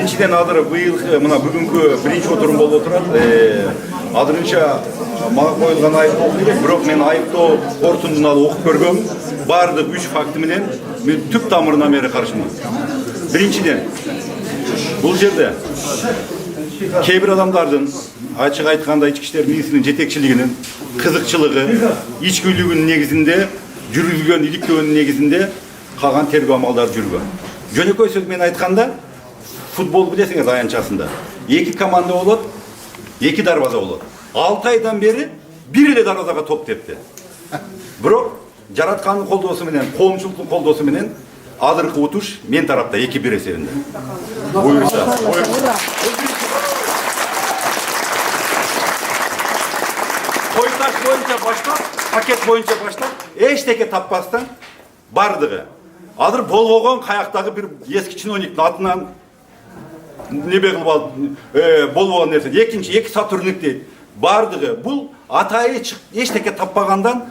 Биринчиден адыр быйыл мына бүгүнкү биринчи отурум болуп отурат. Адырынча мага коюлган айыптоо керек, бирок мен айыптоо кортундун алып окуп көргөм. Бардык 3 факты менен мен түп тамырынан бери каршымын. Биринчиден бул жерде кээ бир адамдардын ачык айтканда ички иштер министринин жетекчилигинин кызыкчылыгы, ичкүйлүгүнүн негизинде жүргүзгөн иликтөөнүн негизинде калган тергөө амалдары жүргөн. Жөнөкөй сөз менен айтканда, футбол билесиңиз аянтчасында 2 команда болот, 2 дарбаза болот. 6 айдан бери бир эле дарбазага топ тепти. Бирок жараткандын колдоосу менен, коомчулуктун колдоосу менен азыркы утуш мен тарапта 2-1 эсебинде. Буюрса. Койташ боюнча баштап, пакет боюнча баштап, эчтеке таппастан бардыгы. Азыр болбогон каяктагы бир эски чиновниктин атынан небе кылып алып, болбогон нерсе. Экинчи 2 сотрудник дейт. Бардыгы. Бул атайы эчтеке таппагандан,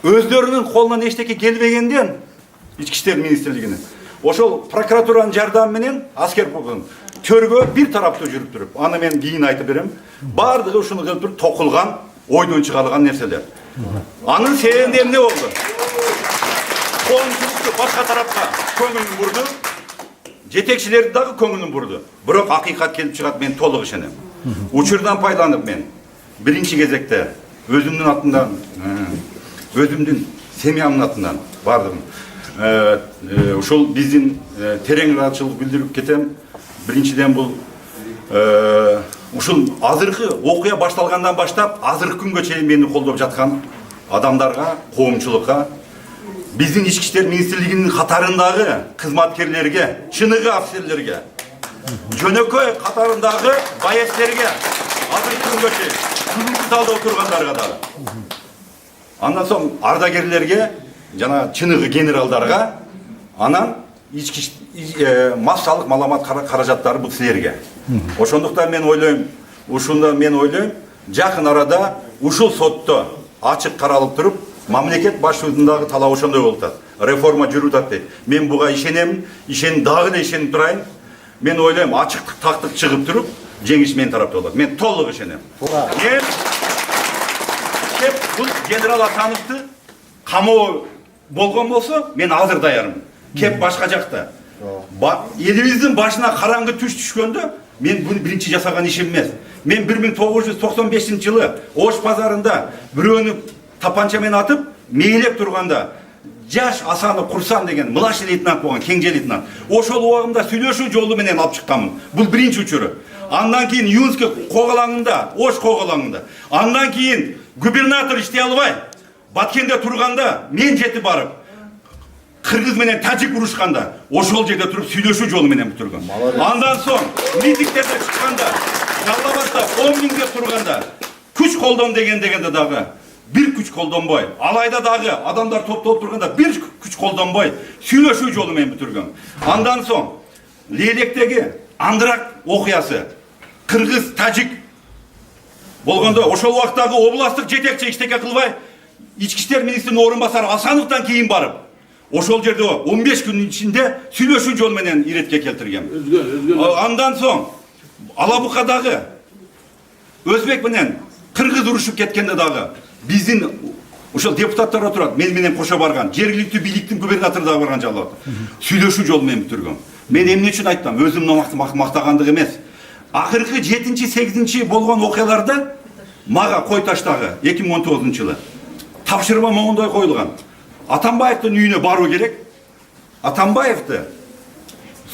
өздөрүнүн колунан эчтеке келбегенден ички иштер министрлигинин. Ошол прокуратуранын жардамы менен аскер болгон төргө бир тараптуу жүрүп туруп, аны мен кийин айтып берем. Бардыгы ушуну кылып туруп токулган, ойдон чыгарылган нерселер. Анын себеби эмне болду? Коомчулукту башка тарапка көңүлүн бурду, жетекчилерди дагы көңүлүн бурду. Бирок акыйкат келип чыгат, мен толук ишенем. Учурдан пайдаланып мен биринчи кезекте өзүмдүн атымдан, өзүмдүн семьямдын атынан бардым. Ушул биздин терең ыраазычылык билдирип кетем. Биринчиден бул ушул азыркы окуя башталгандан баштап азыркы күнгө чейин мени колдоп жаткан адамдарга, коомчулукка, биздин ички иштер министрлигинин катарындагы кызматкерлерге, чыныгы офицерлерге, жөнөкөй катарындагы баястерге, азыркы күнгө чейин бүгүнкү залда отургандарга дагы. Андан соң ардагерлерге, жана чыныгы генералдарга, анан ички массалык маалымат каражаттары бул силерге. Ошондуктан мен ойлойм, жакын арада ушул сотто ачык каралып туруп, мамлекет башчысынын дагы талабы ошондой болуп атат. Реформа жүрүп атат дейт. Мен буга ишенем, дагы эле ишенип турайын. Мен ойлойм, ачыктык тактык чыгып туруп, жеңиш мен тарапта болот. Мен толук ишенем. Мен бул генерал Атановду камоо болгон болсо, мен азыр даярмын. Кеп башка жакта. Элибиздин башына караңгы түш түшкөндө, мен буну биринчи жасаган ишим эмес. Мен 1995-жылы Ош базарында бирөөнү тапанча менен атып, мейлеп турганда, жаш Асаны Курсан деген младший лейтенант болгон, кеңже лейтенант. Ошол убагында сүйлөшүү жолу менен алып чыкканмын. Бул биринчи учуру. Андан кийин Юнский коголаңында, Ош коголаңында. Андан кийин губернатор иштей албай, Баткенде турганда мен жетип барып, кыргыз менен тажик урушканда, ошол жерде туруп сүйлөшүү жолу менен бүтүргөм. Андан соң митингдерде чыкканда, Жаллабадда 10 миң деп турганда, күч колдон дегенде дагы бир күч колдонбой, алайда дагы адамдар топтолуп турганда бир күч колдонбой, сүйлөшүү жолу менен бүтүргөм. Андан соң Лелектеги Андырак окуясы, кыргыз тажик болгондо, ошол убактагы областтык жетекчи иштеке кылбай, ички иштер министринин орун басары Асановдон кийин барып, ошол жерде 15 күнүн ичинде сүйлөшүү жолу менен иретке келтиргем. Андан соң Алабукадагы өзбек менен кыргыз урушуп кеткенде дагы биздин ошол депутаттар отурат, мен менен кошо барган, жергиликтүү бийликтин губернатору дагы барган Жаллабадда. Сүйлөшүү жолу менен бүтүргөм. Мен эмне үчүн айттым? Өзүмдүн мактагандык эмес. Акыркы 7-8 болгон окуяларда мага Койташтагы 2019-жылы тапшырма моңдой коюлган. Атамбаевдин үйүнө баруу керек. Атамбаевди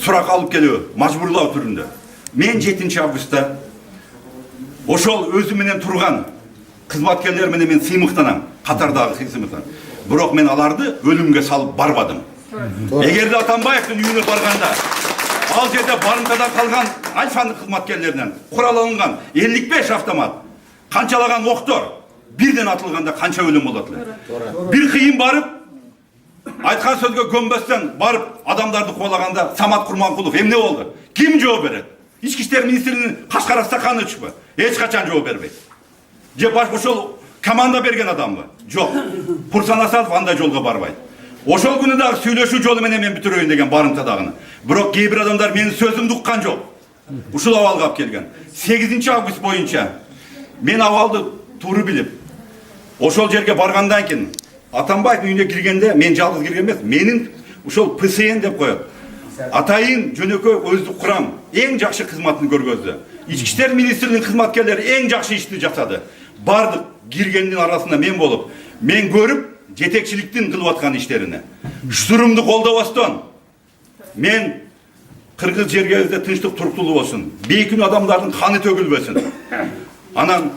сурак алып келүү, мажбурлоо түрүндө. Мен 7 августта ошол өзү менен турган кызматкерлер менен мен сыймыктанам, катардагы сыймыктан. Бирок мен аларды өлүмгө салып барбадым. Эгерде Атамбаевдин үйүнө барганда, ал жерде барымтадан калган Альфанын кызматкерлеринен куралланган 55 автомат, канчалаган октор бирден атылганда канча өлүм болот эле. Бир кыйын барып, айткан сөзгө көнбөстөн барып адамдарды куулаганда Самат Курманкулов эмне болду? Ким жооп берет? Ички иштер министринин кашкара стаканы үчпү? Эч качан жооп бербейт. Же баш ошол команда берген адамбы? Жок. Пурсан Асадов андай жолго барбайт. Ошол күнү дагы сүйлөшүү жолу менен мен бүтүрөйүн деген барымта дагы. Бирок кээ бир адамдар менин сөзүмдү уккан жок. Ушул абалга алып келген. 8 август боюнча мен абалды тууру билип, ошол жерге баргандан кийин Атамбаевдин үйүнө киргенде мен жалгыз кирген эмес, менин ушол ПСН деп коет. Атайын жөнөкөй өздүк курам эң жакшы кызматын көргөздү. Ички иштер министринин кызматкерлери эң жакшы ишти жасады. Бардык киргендин арасында мен болуп, мен көрүп жетекчиликтин кылып аткан иштерине. Штурмду колдобостон мен кыргыз жергебизде тынчтык туруктуулук болсун, бейкүн адамдардын каны төгүлбөсүн. Анан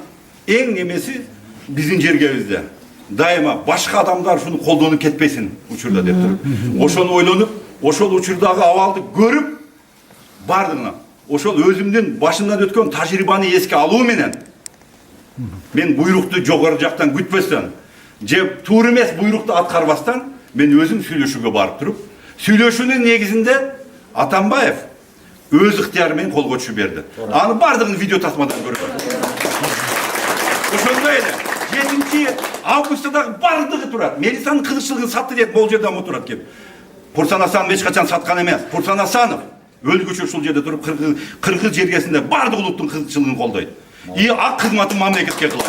эң немеси биздин жергебизде дайыма башка адамдар ушуну колдонуп кетпесин учурда деп туруп. Ошону ойлонуп, ошол учурдагы абалды көрүп, бардыгына ошол өзүмдүн башымдан өткөн тажрыйбаны эске алуу менен мен буйрукту жогору жактан күтпөстөн, же туура эмес буйрукту аткарбастан мен өзүм сүйлөшүүгө барып туруп, сүйлөшүүнүн негизинде Атамбаев өз ыктыяры менен колго түшүп берди. Аны бардыгын видео тасмадан көргөн. Ошондой эле 7 августта дагы бардыгы турат. Мелисанын кызыкчылыгын сатты деп бул жерден отурат кеп. Пурсан Асанов эч качан саткан эмес. Пурсан Асанов өлгүчө ушул жерде туруп кыргыз жергесинде бардык улуттун кызыкчылыгын колдойт. И ак кызматын мамлекетке кылат.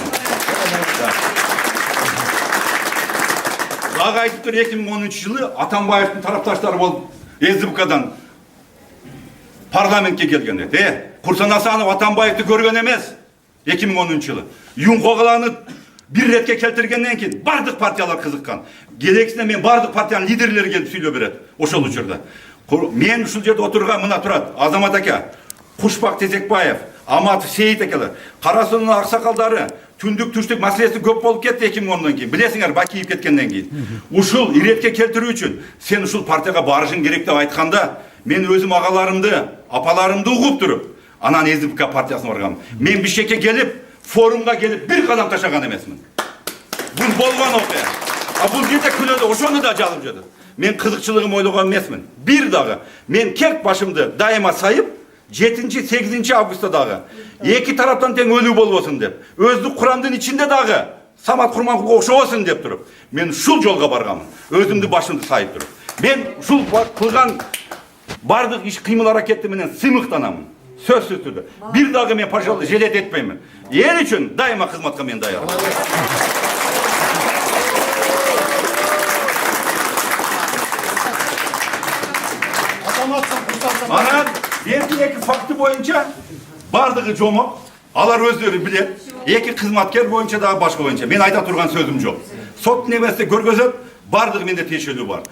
Дагы айтып тур 2010-жылы Атамбаевдин тарапташтары болуп СДПКдан парламентке келген эди. Пурсан Асанов Атамбаевди көргөн эмес. 2010-жылы Юнко каланы бир ретке келтиргенден кийин бардык партиялар кызыккан. Келексине мен бардык партиянын лидерлери келип сүйлөп берет ошол учурда. Мен ушул жерде отурган мына турат Азамат ака, Кушбак Тезекбаев, Аматов Сейит акалар, Карасунун аксакалдары түндүк түштүк маселеси көп болуп кетти 2010-дон кийин. Билесиңер, Бакиев кеткенден кийин. Ушул иретке келтирүү үчүн сен ушул партияга барышың керек деп айтканда, мен өзүм агаларымды, апаларымды угуп туруп, анан СДПК партиясына баргам. Мен Бишкекке келип, форумга келип бир кадам ташаган эмесмин. Бул болгон окуя. А бул жерде күнөдө ошону да жазып жатат. Мен кызыкчылыгым ойлогон эмесмин. Бир дагы мен керт башымды дайыма сайып, 7-8 августта дагы эки тараптан тең өлүү болбосун деп, өздүк курамдын ичинде дагы Самат Курманкулга окшобосун деп туруп, мен ушул жолго баргам. Өзүмдү башымды сайып туруп. Мен ушул кылган бардык иш кыймыл аракети менен сыймыктанамын. Сөзсүз түрдө. Бир дагы мен пожалуй желет этпеймин. Эл үчүн дайыма кызматка мен даяр. Анан эки факты боюнча бардыгы жомок, алар өздөрү билет. Эки кызматкер боюнча дагы башка боюнча мен айта турган сөзүм жок. Сот неместе көргөзөт, бардыгы менде тиешелүү бар.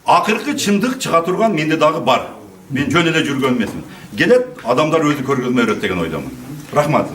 Акыркы чындык чыга турган менде дагы бар. Мен жөн эле жүргөн эмесмин. Келет, адамдар өзү көргөзмө берет деген ойдомун. Рахмат.